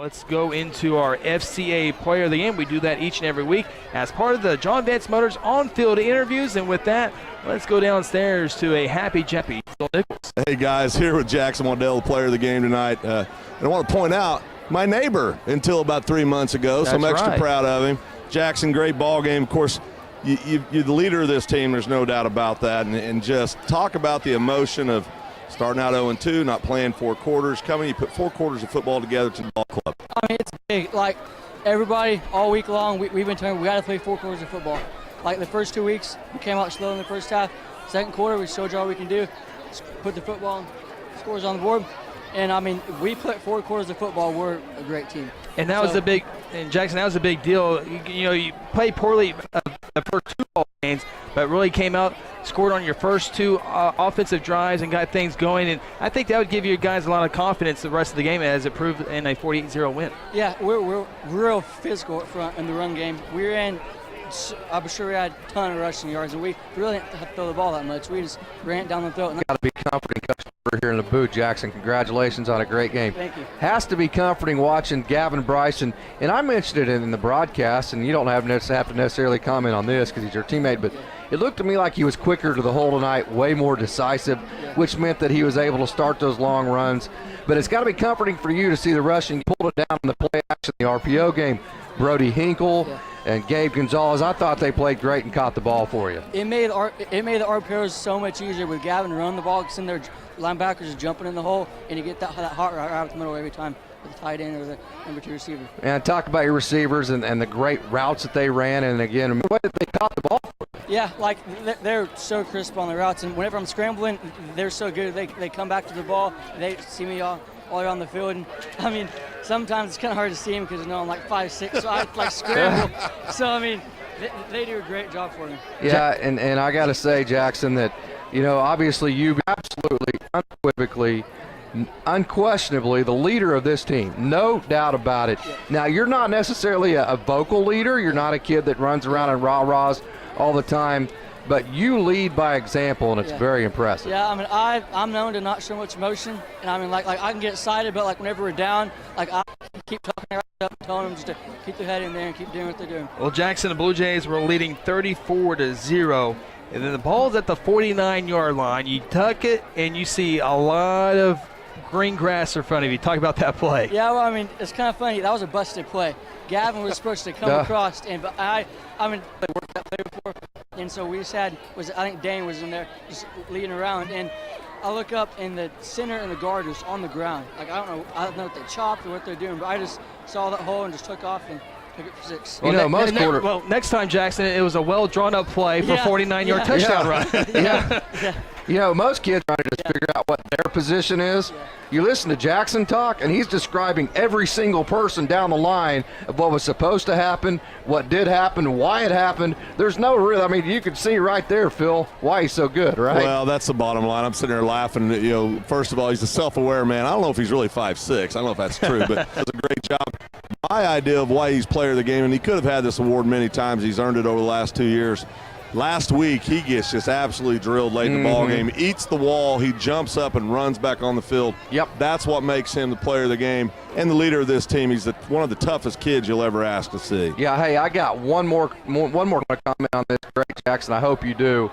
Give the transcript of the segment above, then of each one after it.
Let's go into our FCA Player of the Game. We do that each and every week as part of the John Vance Motors on-field interviews. And with that, let's go downstairs to a happy Jeppy, Phil Nichols. Hey, guys, here with Jackson Waddell, the Player of the Game tonight. And I want to point out my neighbor until about 3 months ago, so I'm extra proud of him. Jackson, great ball game. Of course, you're the leader of this team. There's no doubt about that. And just talk about the emotion of starting out 0-2, not playing 4 quarters, you put 4 quarters of football together to the ball club. I mean, it's big. Like, everybody all week long, we've been telling we got to play 4 quarters of football. Like, the first 2 weeks, we came out slow in the first half. Second quarter, we showed you all we can do. Put the football scores on the board. And, I mean, if we put 4 quarters of football, we're a great team. And that was a big – and, Jackson, that was a big deal. You played poorly the first 2 ball games, but really came out, scored on your first 2 offensive drives and got things going. And I think that would give you guys a lot of confidence the rest of the game as it proved in a 48-0 win. Yeah, we're real physical up front in the run game. I'm sure we had a ton of rushing yards, and we really didn't have to throw the ball that much. We just ran it down the throat. Got to be comforting, Coach, here in the booth, Jackson. Congratulations on a great game. Thank you. Has to be comforting watching Gavin Bryson, and I mentioned it in the broadcast, and you don't have to necessarily comment on this because he's your teammate, but it looked to me like he was quicker to the hole tonight, way more decisive, which meant that he was able to start those long runs. But it's got to be comforting for you to see the rushing. You pulled it down in the play action, the RPO game. Brody Hinkle and Gabe Gonzalez, I thought they played great and caught the ball for you. It made the RPOs so much easier with Gavin running the ball, because then their linebackers are jumping in the hole, and you get that hot route out of the middle every time with the tight end or the number 2 receiver. And talk about your receivers and the great routes that they ran, and again, what did they caught the ball for? Yeah, like they're so crisp on the routes, and whenever I'm scrambling, they're so good. They come back to the ball, they see me all around the field, and I mean, sometimes it's kind of hard to see them because I'm like 5'6", so I like scramble. So I mean, they do a great job for me. Yeah, and I got to say, Jackson, that obviously you absolutely, unequivocally, unquestionably the leader of this team, no doubt about it. Yeah. Now, you're not necessarily a vocal leader. You're not a kid that runs around and rah-rahs all the time. But you lead by example, and it's very impressive. Yeah, I mean, I'm known to not show much emotion, and I mean, like I can get excited, but like whenever we're down, like I keep talking right up and telling them just to keep their head in there and keep doing what they're doing. Well, Jackson, the Blue Jays were leading 34-0, and then the ball's at the 49-yard line. You tuck it, and you see a lot of green grass in front of you. Talk about that play. Yeah, well, I mean, it's kind of funny. That was a busted play. Gavin was supposed to come across, but I mean, they worked that play before, and so we just I think Dane was in there just leading around, and I look up, and the center and the guard is on the ground. Like, I don't know if they chopped or what they're doing, but I just saw that hole and just took off and took it for 6. Well, next time, Jackson, it was a well-drawn-up play for a 49-yard touchdown run. Most kids trying to just figure out what their position is. You listen to Jackson talk, and he's describing every single person down the line of what was supposed to happen, what did happen, why it happened. There's no real, I mean, you can see right there, Phil, why he's so good, right? Well, that's the bottom line. I'm sitting there laughing. First of all, he's a self-aware man. I don't know if he's really 5'6". I don't know if that's true, but he does a great job. My idea of why he's player of the game, and he could have had this award many times. He's earned it over the last 2 years. Last week, he gets just absolutely drilled late in the ball game. Eats the wall. He jumps up and runs back on the field. Yep. That's what makes him the player of the game and the leader of this team. He's one of the toughest kids you'll ever ask to see. Yeah, hey, I got one more comment on this, Greg Jackson. I hope you do.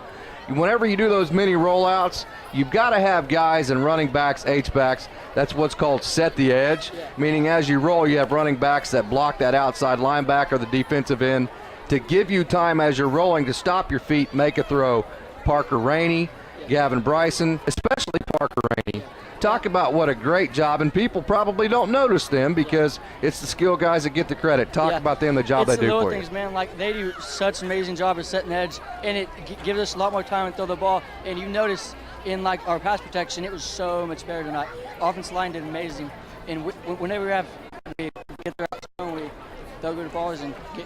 Whenever you do those mini rollouts, you've got to have guys and running backs, H-backs. That's what's called set the edge, meaning as you roll, you have running backs that block that outside linebacker, the defensive end, to give you time as you're rolling to stop your feet, make a throw. Parker Rainey, Gavin Bryson, especially Parker Rainey. Talk about what a great job, and people probably don't notice them because it's the skill guys that get the credit. Talk about them, the job they do for you. It's the little things, man. Like, they do such an amazing job of setting edge, and it gives us a lot more time to throw the ball. And you notice in, like, our pass protection, it was so much better tonight. Offensive line did amazing. And whenever we get their outside, we throw good balls and get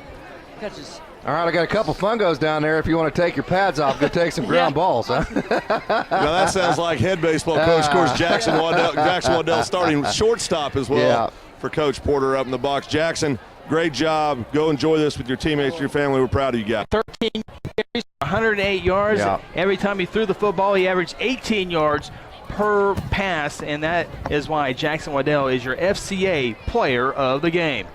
catches. All right, I got a couple fungos down there. If you want to take your pads off, go take some ground balls, huh? Now that sounds like head baseball coach. Of course, Jackson Waddell starting shortstop as well for Coach Porter up in the box. Jackson, great job. Go enjoy this with your teammates, your family. We're proud of you guys. 13 carries, 108 yards. Every time he threw the football, he averaged 18 yards per pass, and that is why Jackson Waddell is your FCA player of the game.